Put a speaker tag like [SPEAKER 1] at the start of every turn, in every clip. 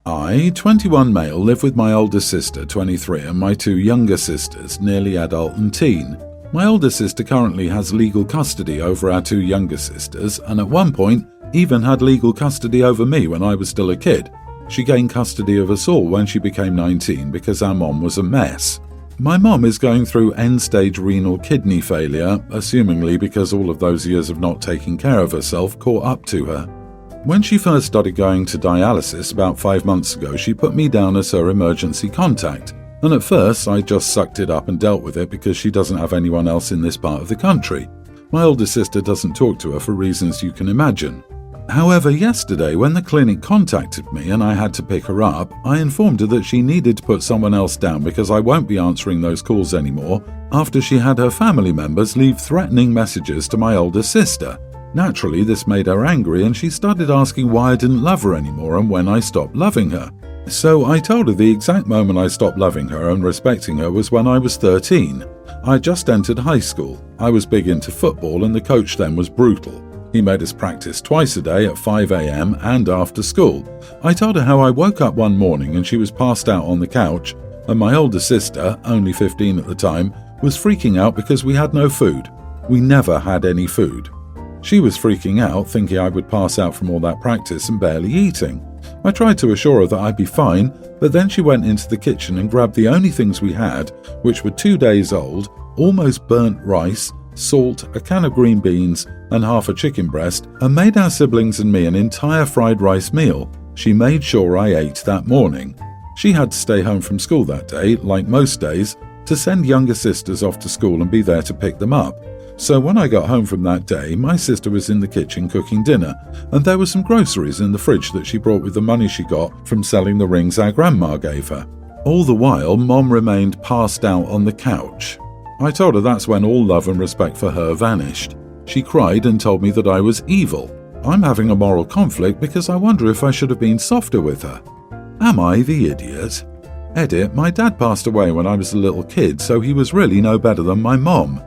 [SPEAKER 1] I, 21 male, live with my older sister, 23, and my two younger sisters, nearly adult and teen. My older sister currently has legal custody over our two younger sisters, and at one point even had legal custody over me when I was still a kid. She gained custody of us all when she became 19 because our mom was a mess. My mom is going through end-stage renal kidney failure, assumingly because all of those years of not taking care of herself caught up to her. When she first started going to dialysis about 5 months ago, she put me down as her emergency contact, and at first I just sucked it up and dealt with it because she doesn't have anyone else in this part of the country. My older sister doesn't talk to her for reasons you can imagine. However, yesterday when the clinic contacted me and I had to pick her up, I informed her that she needed to put someone else down because I won't be answering those calls anymore after she had her family members leave threatening messages to my older sister. Naturally, this made her angry and she started asking why I didn't love her anymore and when I stopped loving her. So I told her the exact moment I stopped loving her and respecting her was when I was 13. I just entered high school. I was big into football and the coach then was brutal. He made us practice twice a day at 5 a.m. and after school. I told her how I woke up one morning and she was passed out on the couch, and my older sister, only 15 at the time, was freaking out because we had no food. We never had any food. She was freaking out, thinking I would pass out from all that practice and barely eating. I tried to assure her that I'd be fine, but then she went into the kitchen and grabbed the only things we had, which were 2 days old, almost burnt rice, salt, a can of green beans, and half a chicken breast, and made our siblings and me an entire fried rice meal. She made sure I ate that morning. She had to stay home from school that day, like most days, to send younger sisters off to school and be there to pick them up. So when I got home from that day, my sister was in the kitchen cooking dinner, and there were some groceries in the fridge that she brought with the money she got from selling the rings our grandma gave her. All the while, Mom remained passed out on the couch. I told her that's when all love and respect for her vanished. She cried and told me that I was evil. I'm having a moral conflict because I wonder if I should have been softer with her. Am I the idiot? Edit, my dad passed away when I was a little kid, so he was really no better than my mom.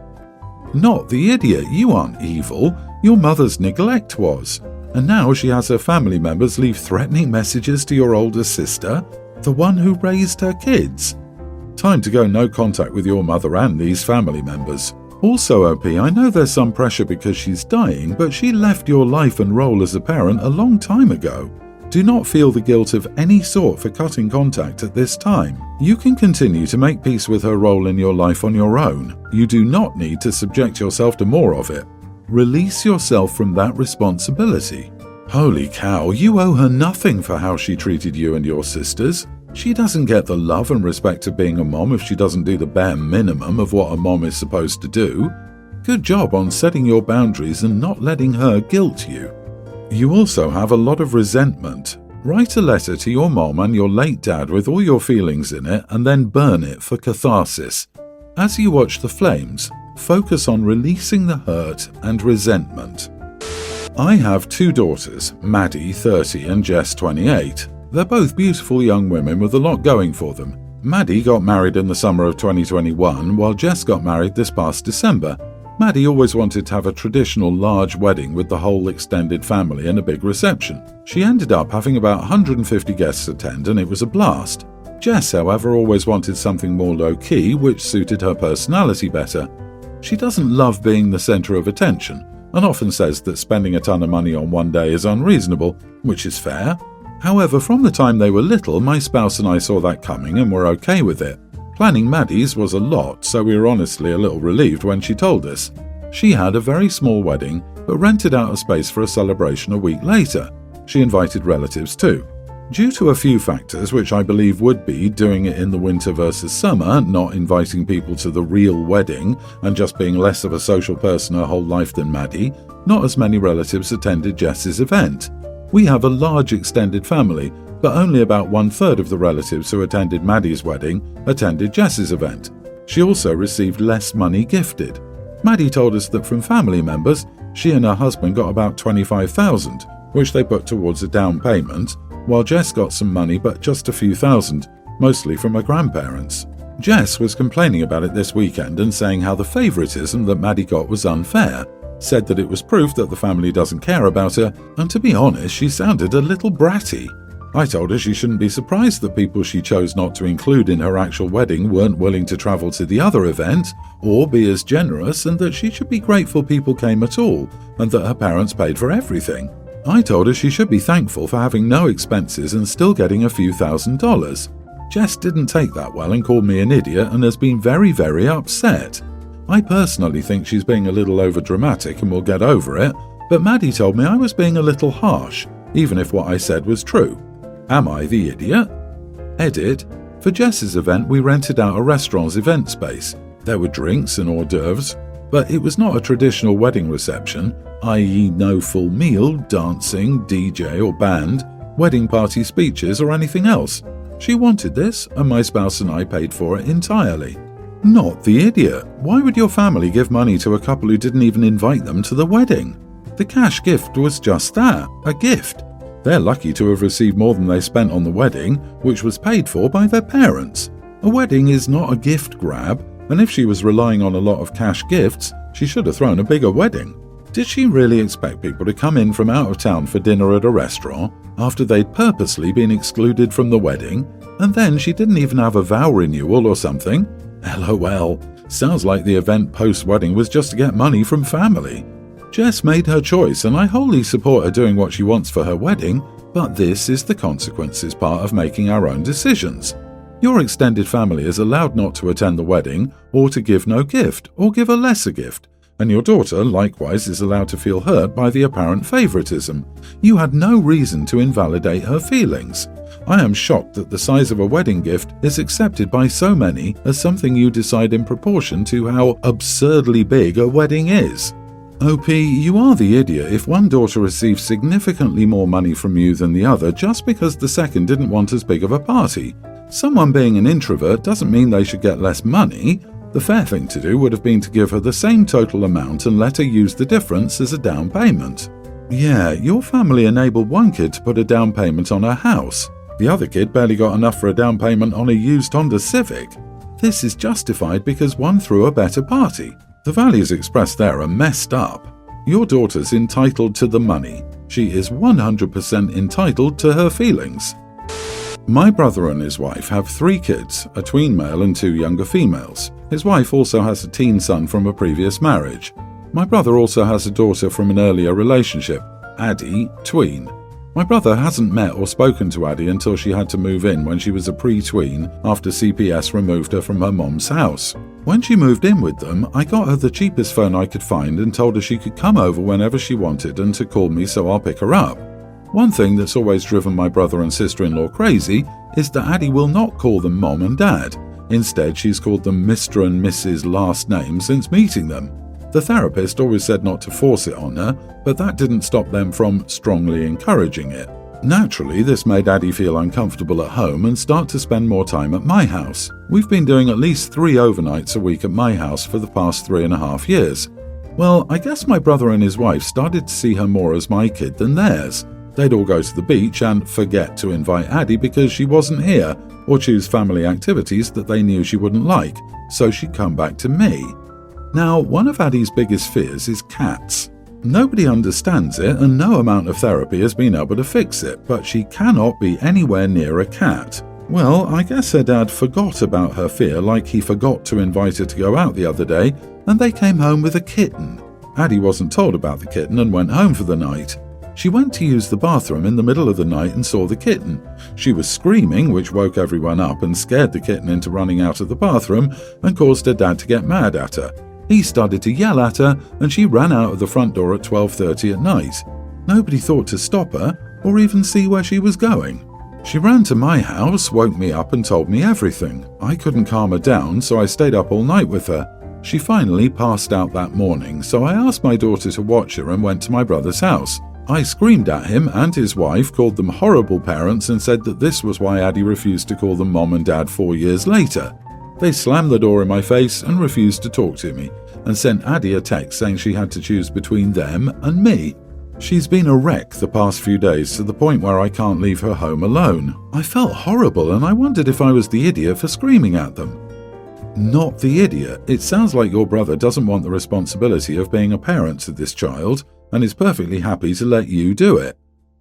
[SPEAKER 1] Not the idiot, you aren't evil. Your mother's neglect was. And now she has her family members leave threatening messages to your older sister, the one who raised her kids. Time to go no contact with your mother and these family members. Also, OP, I know there's some pressure because she's dying, but she left your life and role as a parent a long time ago. Do not feel the guilt of any sort for cutting contact at this time. You can continue to make peace with her role in your life on your own. You do not need to subject yourself to more of it. Release yourself from that responsibility. Holy cow, you owe her nothing for how she treated you and your sisters. She doesn't get the love and respect of being a mom if she doesn't do the bare minimum of what a mom is supposed to do. Good job on setting your boundaries and not letting her guilt you. You also have a lot of resentment. Write a letter to your mom and your late dad with all your feelings in it and then burn it for catharsis. As you watch the flames, focus on releasing the hurt and resentment. I have two daughters, Maddie, 30, and Jess, 28. They're both beautiful young women with a lot going for them. Maddie got married in the summer of 2021, while Jess got married this past December. Maddie always wanted to have a traditional large wedding with the whole extended family and a big reception. She ended up having about 150 guests attend and it was a blast. Jess, however, always wanted something more low-key, which suited her personality better. She doesn't love being the center of attention and often says that spending a ton of money on one day is unreasonable, which is fair. However, from the time they were little, my spouse and I saw that coming and were okay with it. Planning Maddie's was a lot, so we were honestly a little relieved when she told us. She had a very small wedding, but rented out a space for a celebration a week later. She invited relatives too. Due to a few factors, which I believe would be doing it in the winter versus summer, not inviting people to the real wedding, and just being less of a social person her whole life than Maddie, not as many relatives attended Jess's event. We have a large extended family, but only about 1/3 of the relatives who attended Maddie's wedding attended Jess's event. She also received less money gifted. Maddie told us that from family members, she and her husband got about $25,000, which they put towards a down payment, while Jess got some money but just a few thousand, mostly from her grandparents. Jess was complaining about it this weekend and saying how the favoritism that Maddie got was unfair, said that it was proof that the family doesn't care about her, and to be honest, she sounded a little bratty. I told her she shouldn't be surprised that people she chose not to include in her actual wedding weren't willing to travel to the other event or be as generous, and that she should be grateful people came at all and that her parents paid for everything. I told her she should be thankful for having no expenses and still getting a few $1,000s. Jess didn't take that well and called me an idiot and has been very, very upset. I personally think she's being a little overdramatic and will get over it, but Maddie told me I was being a little harsh, even if what I said was true. Am I the idiot? Edit. For Jess's event, we rented out a restaurant's event space. There were drinks and hors d'oeuvres, but it was not a traditional wedding reception, i.e. no full meal, dancing, DJ or band, wedding party speeches or anything else. She wanted this, and my spouse and I paid for it entirely. Not the idiot. Why would your family give money to a couple who didn't even invite them to the wedding? The cash gift was just that, a gift. They're lucky to have received more than they spent on the wedding, which was paid for by their parents. A wedding is not a gift grab, and if she was relying on a lot of cash gifts, she should have thrown a bigger wedding. Did she really expect people to come in from out of town for dinner at a restaurant after they'd purposely been excluded from the wedding, and then she didn't even have a vow renewal or something? LOL. Sounds like the event post-wedding was just to get money from family. Jess made her choice, and I wholly support her doing what she wants for her wedding, but this is the consequences part of making our own decisions. Your extended family is allowed not to attend the wedding, or to give no gift, or give a lesser gift, and your daughter likewise is allowed to feel hurt by the apparent favoritism. You had no reason to invalidate her feelings. I am shocked that the size of a wedding gift is accepted by so many as something you decide in proportion to how absurdly big a wedding is. OP, you are the idiot if one daughter receives significantly more money from you than the other just because the second didn't want as big of a party. Someone being an introvert doesn't mean they should get less money. The fair thing to do would have been to give her the same total amount and let her use the difference as a down payment. Yeah, your family enabled one kid to put a down payment on her house. The other kid barely got enough for a down payment on a used Honda Civic. This is justified because one threw a better party. The values expressed there are messed up. Your daughter's entitled to the money. She is 100% entitled to her feelings. My brother and his wife have 3 kids, a tween male and 2 younger females. His wife also has a teen son from a previous marriage. My brother also has a daughter from an earlier relationship, Addie, tween. My brother hasn't met or spoken to Addie until she had to move in when she was a pre-tween after CPS removed her from her mom's house. When she moved in with them, I got her the cheapest phone I could find and told her she could come over whenever she wanted and to call me so I'll pick her up. One thing that's always driven my brother and sister-in-law crazy is that Addie will not call them mom and dad. Instead, she's called them Mr. and Mrs. last name since meeting them. The therapist always said not to force it on her, but that didn't stop them from strongly encouraging it. Naturally, this made Addie feel uncomfortable at home and start to spend more time at my house. We've been doing at least 3 overnights a week at my house for the past 3.5 years. Well, I guess my brother and his wife started to see her more as my kid than theirs. They'd all go to the beach and forget to invite Addie because she wasn't here, or choose family activities that they knew she wouldn't like, so she'd come back to me. Now, one of Addie's biggest fears is cats. Nobody understands it and no amount of therapy has been able to fix it, but she cannot be anywhere near a cat. Well, I guess her dad forgot about her fear like he forgot to invite her to go out the other day, and they came home with a kitten. Addie wasn't told about the kitten and went home for the night. She went to use the bathroom in the middle of the night and saw the kitten. She was screaming, which woke everyone up and scared the kitten into running out of the bathroom and caused her dad to get mad at her. He started to yell at her and she ran out of the front door at 12:30 at night. Nobody thought to stop her or even see where she was going. She ran to my house, woke me up and told me everything. I couldn't calm her down, so I stayed up all night with her. She finally passed out that morning, so I asked my daughter to watch her and went to my brother's house. I screamed at him and his wife, called them horrible parents and said that this was why Addie refused to call them mom and dad 4 years later. They slammed the door in my face and refused to talk to me, and sent Addie a text saying she had to choose between them and me. She's been a wreck the past few days to the point where I can't leave her home alone. I felt horrible and I wondered if I was the idiot for screaming at them. Not the idiot. It sounds like your brother doesn't want the responsibility of being a parent to this child and is perfectly happy to let you do it.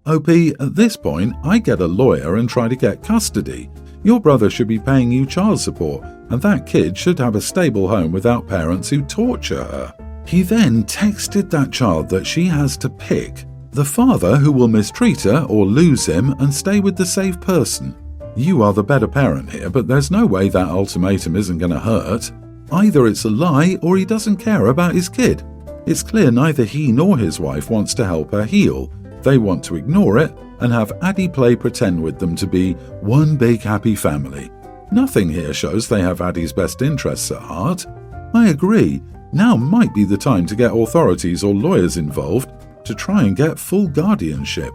[SPEAKER 1] OP, at this point, I get a lawyer and try to get custody. Your brother should be paying you child support, and that kid should have a stable home without parents who torture her. He then texted that child that she has to pick the father who will mistreat her or lose him and stay with the safe person. You are the better parent here, but there's no way that ultimatum isn't going to hurt. Either it's a lie or he doesn't care about his kid. It's clear neither he nor his wife wants to help her heal. They want to ignore it and have Addie play pretend with them to be one big happy family. Nothing here shows they have Addie's best interests at heart. I agree, now might be the time to get authorities or lawyers involved to try and get full guardianship.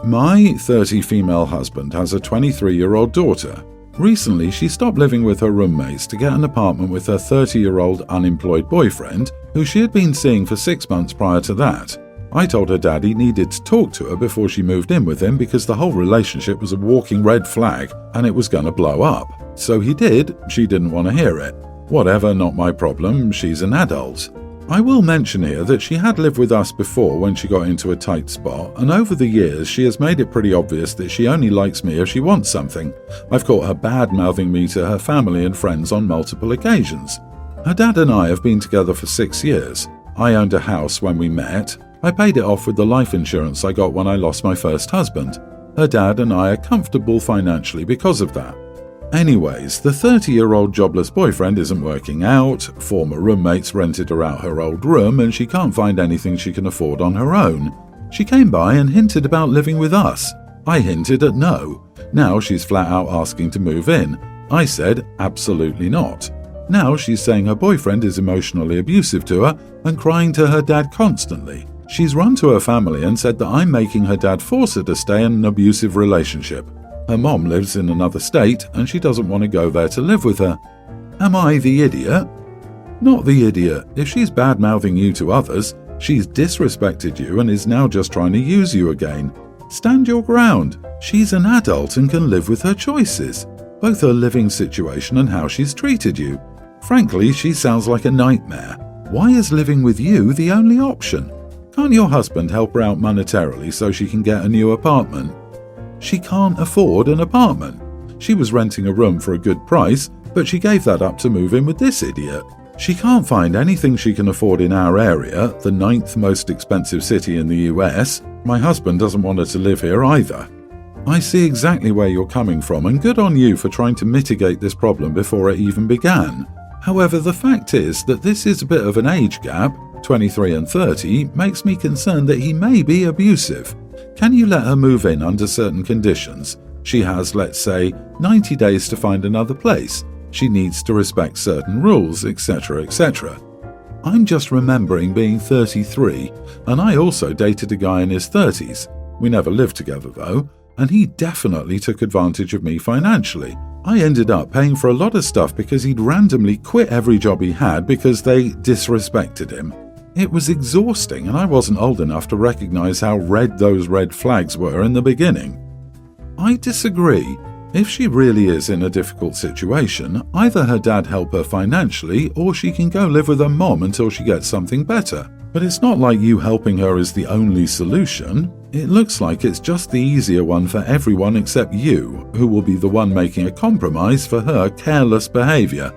[SPEAKER 1] My 30 female husband has a 23-year-old daughter. Recently, she stopped living with her roommates to get an apartment with her 30-year-old unemployed boyfriend, who she had been seeing for 6 months prior to that. I told her dad he needed to talk to her before she moved in with him because the whole relationship was a walking red flag and it was going to blow up. So he did, she didn't want to hear it. Whatever, not my problem, she's an adult. I will mention here that she had lived with us before when she got into a tight spot, and over the years she has made it pretty obvious that she only likes me if she wants something. I've caught her bad-mouthing me to her family and friends on multiple occasions. Her dad and I have been together for 6 years. I owned a house when we met. I paid it off with the life insurance I got when I lost my first husband. Her dad and I are comfortable financially because of that. Anyways, the 30-year-old jobless boyfriend isn't working out, former roommates rented her out her old room, and she can't find anything she can afford on her own. She came by and hinted about living with us. I hinted at no. Now she's flat out asking to move in. I said absolutely not. Now she's saying her boyfriend is emotionally abusive to her and crying to her dad constantly. She's run to her family and said that I'm making her dad force her to stay in an abusive relationship. Her mom lives in another state and she doesn't want to go there to live with her. Am I the idiot? Not the idiot. If she's bad-mouthing you to others, she's disrespected you and is now just trying to use you again. Stand your ground. She's an adult and can live with her choices, both her living situation and how she's treated you. Frankly, she sounds like a nightmare. Why is living with you the only option? Can't your husband help her out monetarily so she can get a new apartment? She can't afford an apartment. She was renting a room for a good price, but she gave that up to move in with this idiot. She can't find anything she can afford in our area, the 9th most expensive city in the US. My husband doesn't want her to live here either. I see exactly where you're coming from, and good on you for trying to mitigate this problem before it even began. However, the fact is that this is a bit of an age gap. 23 and 30 makes me concerned that he may be abusive. Can you let her move in under certain conditions? She has, let's say, 90 days to find another place. She needs to respect certain rules, etc., etc. I'm just remembering being 33, and I also dated a guy in his 30s. We never lived together though, and he definitely took advantage of me financially. I ended up paying for a lot of stuff because he'd randomly quit every job he had because they disrespected him. It was exhausting, and I wasn't old enough to recognize how red those red flags were in the beginning. I disagree. If she really is in a difficult situation, either her dad help her financially or she can go live with her mom until she gets something better. But it's not like you helping her is the only solution. It looks like it's just the easier one for everyone except you, who will be the one making a compromise for her careless behavior.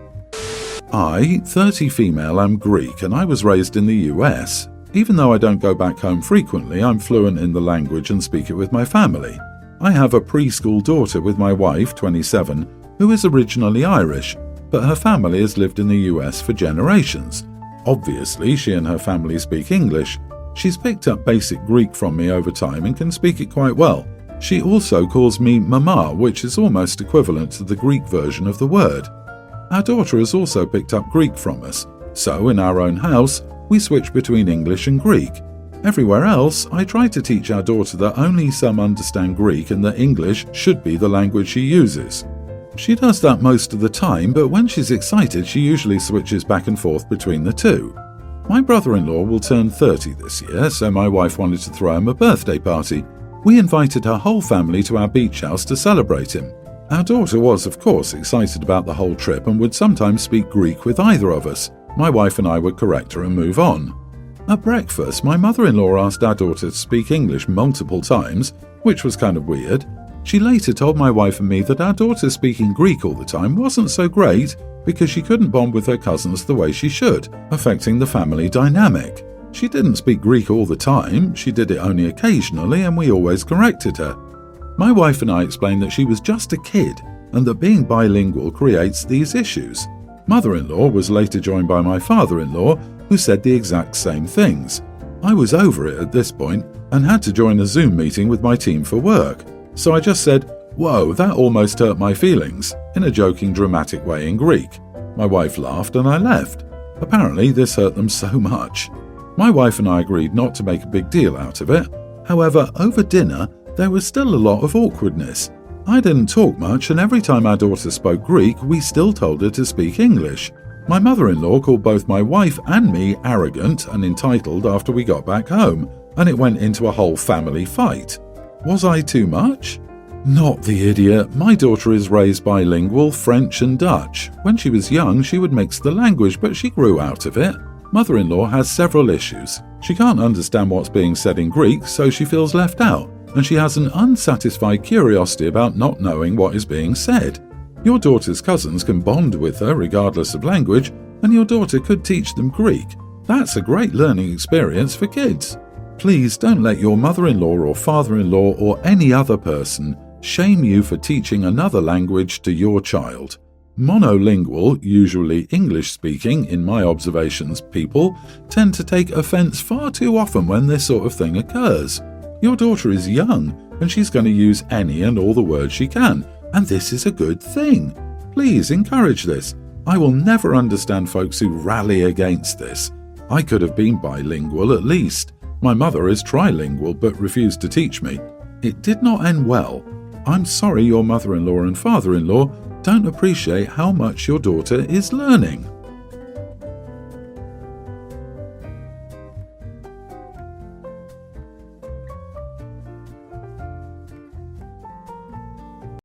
[SPEAKER 1] I, 30 female, am Greek and I was raised in the US. Even though I don't go back home frequently, I'm fluent in the language and speak it with my family. I have a preschool daughter with my wife, 27, who is originally Irish, but her family has lived in the US for generations. Obviously, she and her family speak English. She's picked up basic Greek from me over time and can speak it quite well. She also calls me mama, which is almost equivalent to the Greek version of the word. Our daughter has also picked up Greek from us, so in our own house, we switch between English and Greek. Everywhere else, I try to teach our daughter that only some understand Greek and that English should be the language she uses. She does that most of the time, but when she's excited, she usually switches back and forth between the two. My brother-in-law will turn 30 this year, so my wife wanted to throw him a birthday party. We invited her whole family to our beach house to celebrate him. Our daughter was, of course, excited about the whole trip and would sometimes speak Greek with either of us. My wife and I would correct her and move on. At breakfast, my mother-in-law asked our daughter to speak English multiple times, which was kind of weird. She later told my wife and me that our daughter speaking Greek all the time wasn't so great because she couldn't bond with her cousins the way she should, affecting the family dynamic. She didn't speak Greek all the time, she did it only occasionally, and we always corrected her. My wife and I explained that she was just a kid and that being bilingual creates these issues. Mother-in-law was later joined by my father-in-law, who said the exact same things. I was over it at this point and had to join a Zoom meeting with my team for work, so I just said, "Whoa, that almost hurt my feelings," in a joking, dramatic way in Greek. My wife laughed and I left. Apparently this hurt them so much. My wife and I agreed not to make a big deal out of it. However, over dinner, there was still a lot of awkwardness. I didn't talk much, and every time our daughter spoke Greek, we still told her to speak English. My mother-in-law called both my wife and me arrogant and entitled after we got back home, and it went into a whole family fight. Was I too much? Not the idiot. My daughter is raised bilingual, French and Dutch. When she was young, she would mix the language, but she grew out of it. Mother-in-law has several issues. She can't understand what's being said in Greek, so she feels left out, and she has an unsatisfied curiosity about not knowing what is being said. Your daughter's cousins can bond with her regardless of language, and your daughter could teach them Greek. That's a great learning experience for kids. Please don't let your mother-in-law or father-in-law or any other person shame you for teaching another language to your child. Monolingual, usually English-speaking, in my observations, people tend to take offense far too often when this sort of thing occurs. Your daughter is young, and she's going to use any and all the words she can, and this is a good thing. Please encourage this. I will never understand folks who rally against this. I could have been bilingual at least. My mother is trilingual but refused to teach me. It did not end well. I'm sorry your mother-in-law and father-in-law don't appreciate how much your daughter is learning.